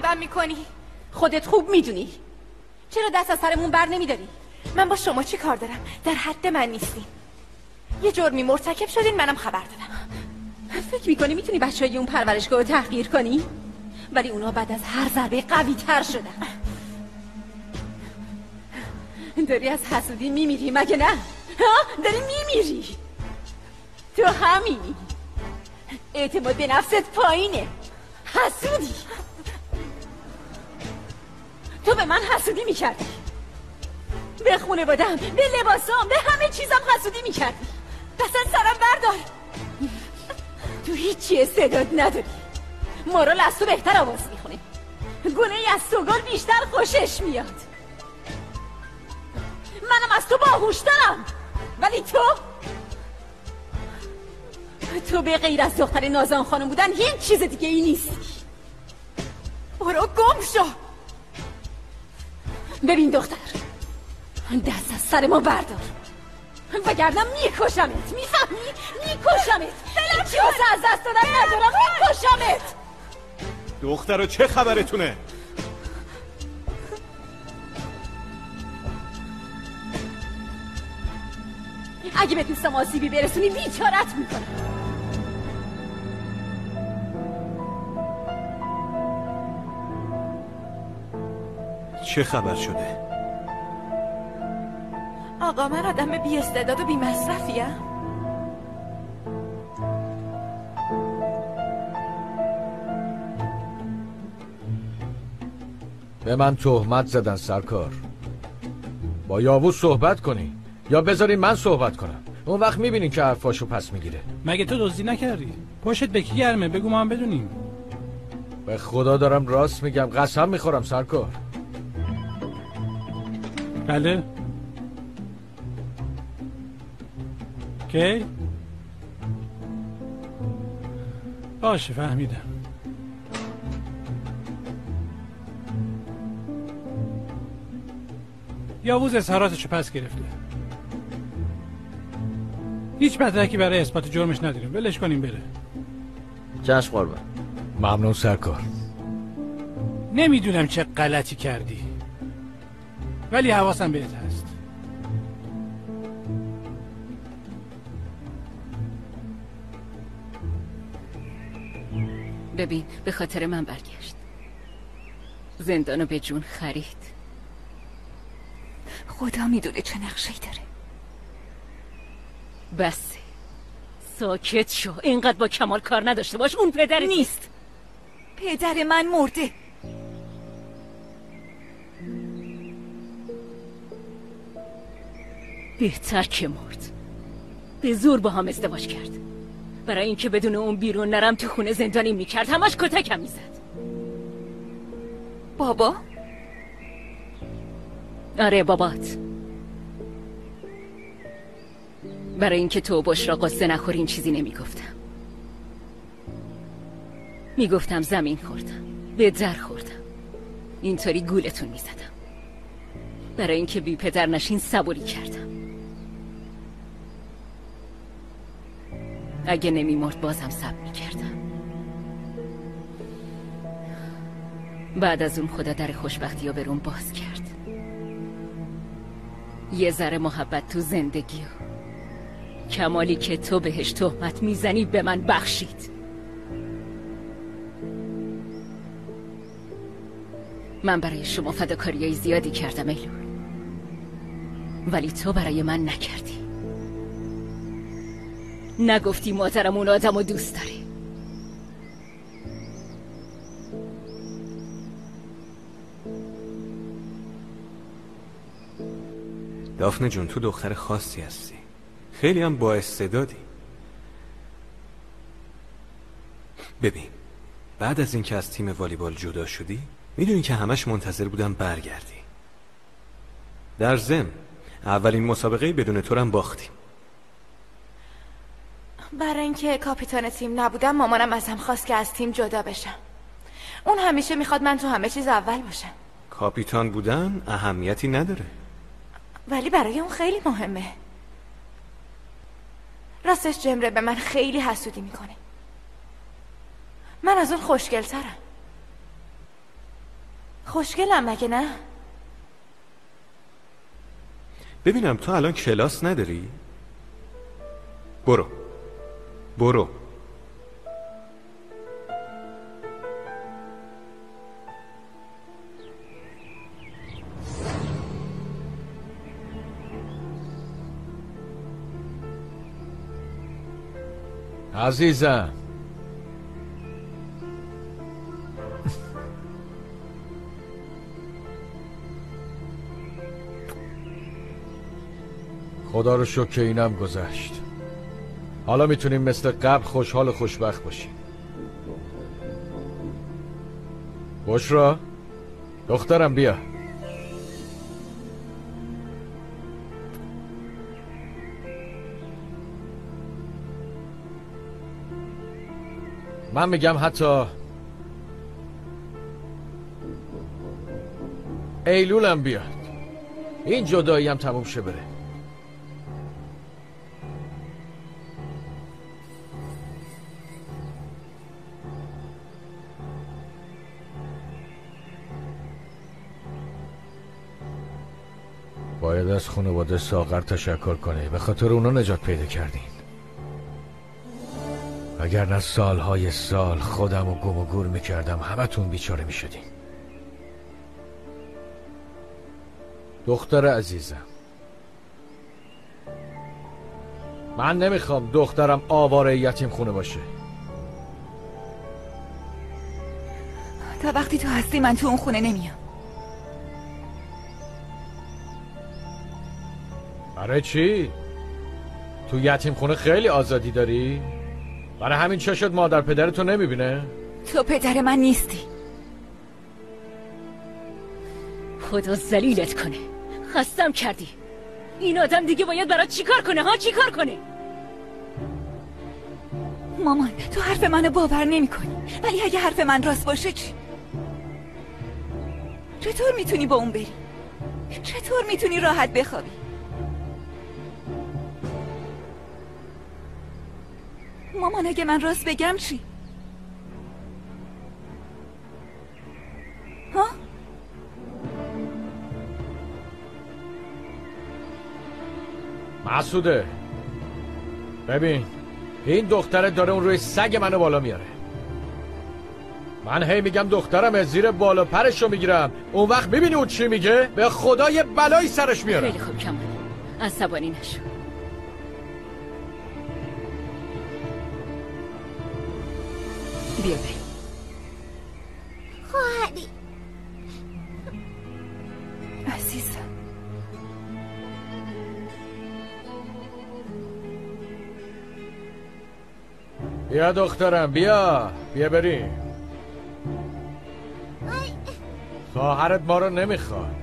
تعقیبم میکنی؟ خودت خوب میدونی. چرا دست از سرمون بر نمیداری؟ من با شما چی کار دارم؟ در حد من نیستین. یه جرمی مرتکب شدین، منم خبر دادم. فکر میکنی میتونی بچه‌های اون پرورشگاه رو تحقیر کنی؟ ولی اونا بعد از هر ضربه قوی تر شدن. داری از حسودی میمیری مگه نه؟ ها؟ داری میمیری. تو همینی. اعتماد به نفست پایینه. حسودی. تو به من حسودی میکردی. به خانواده‌ام، به لباسام، به همه چیزم حسودی میکردی. دست از سرم بردار. تو هیچی استعداد نداری. مارال از تو بهتر آواز میخونه. گونه‌ای از سوگل بیشتر خوشش میاد. منم از تو باهوشترم. ولی تو به غیر از دختر نازان خانم بودن هیچ چیز دیگه ای نیستی. برو گم شو. ببین دختر، دست از سر ما بردار وگرنه میکشمت. میفهمی؟ میکشمت. هیچی واسه از دست دادن ندارم. میکشمت. دخترو چه خبرتونه؟ اگه به دوستم آسیبی برسونی بیچارت میکنم. چه خبر شده؟ آقا من آدم بی استعداد و بی مصرفیم. به من تهمت زدن سرکار. با یاووس صحبت کنی یا بذاری من صحبت کنم. اون وقت میبینین که حرفاشو پس میگیره. مگه تو دزدی نکردی؟ پشت به کی گرمه؟ بگو ما هم بدونیم. به خدا دارم راست میگم. قسم میخورم سرکار. بله. کی؟ باشه فهمیدم. یاووز اظهاراتشو پس گرفته. هیچ مدرکی برای اثبات جرمش نداریم. ولش کنیم بره. چشم قربان. ممنون سرکار. نمیدونم چه غلطی کردی، ولی حواسم بهت هست. ببین به خاطر من برگشت. زندانو به جون خرید. خدا میدونه چه نقشه‌ای داره. بسه. ساکت شو. اینقدر با کمال کار نداشته باش. اون پدر نیست. پدر من مرده. بهتر که مرد. به زور با هم ازدواج کرد. برای اینکه بدون اون بیرون نرم تو خونه زندانی میکرد. همش کتکم میزد. بابا؟ آره بابات. برای اینکه تو و بشرا قصه نخورین چیزی نمیگفتم. میگفتم زمین خوردم، به در خوردم، اینطوری گولتون میزدم. برای اینکه بی پدر نشین صبوری کردم. اگه نمیمرد بازم صبر میکردم. بعد از اون خدا در خوشبختی ها برون باز کرد. یه ذره محبت تو زندگی و کمالی که تو بهش تهمت میزنی به من بخشید. من برای شما فداکاریای زیادی کردم ایلول، ولی تو برای من نکردی. نگفتی مادرم اون آدمو دوست داره. دافنه جون تو دختر خاصی هستی، خیلی هم با استعدادی. ببین بعد از اینکه از تیم والیبال جدا شدی میدونی که همش منتظر بودم برگردی. در ضمن اولین مسابقه بدون تو هم باختیم. برای اینکه کاپیتان تیم نبودم مامانم ازم خواست که از تیم جدا بشم. اون همیشه میخواد من تو همه چیز اول باشم. کاپیتان بودن اهمیتی نداره، ولی برای اون خیلی مهمه. راستش جمره به من خیلی حسودی میکنه. من از اون خوشگل‌ترم. خوشگلم مگه نه؟ ببینم تو الان کلاس نداری؟ برو عزیزم خدا رو شکر که اینم گذشت. حالا میتونیم مثل قبل خوشحال و خوشبخت باشیم. بشرا دخترم بیا. من میگم حتی ایلولم بیاد، این جدایی هم تموم شه بره. باید از خانواده ساغر تشکر کنی، به خاطر اونا نجات پیدا کردین. اگر نه سالهای سال خودم رو گم و گور میکردم همتون بیچاره میشدین. دختر عزیزم، من نمیخوام دخترم آواره یتیم خونه باشه. تا وقتی تو هستی من تو اون خونه نمیام. برای چی؟ تو یتیم خونه خیلی آزادی داری؟ برای همین چه شد مادر پدرتو نمیبینه؟ تو پدر من نیستی. خدا ذلیلت کنه. خستم کردی. این آدم دیگه باید برات چیکار کنه ها؟ چیکار کنه؟ مامان تو حرف منو باور نمی کنی، ولی اگه حرف من راست باشه چی؟ چطور میتونی با اون بری؟ چطور میتونی راحت بخوابی؟ مامان اگه من راست بگم چی؟ ها؟ مسعوده ببین، این دختره داره اون روی سگ منو بالا میاره. من هی میگم دخترم از زیر بالا پرشو میگیرم، اون وقت میبینی اون چی میگه؟ به خدا یه بلایی سرش میاره. خیلی خوب کمال، عصبانی نشو. بیا بریم. خواهری عزیزم بیا دخترم بیا بریم. خواهرت ما رو نمیخواد.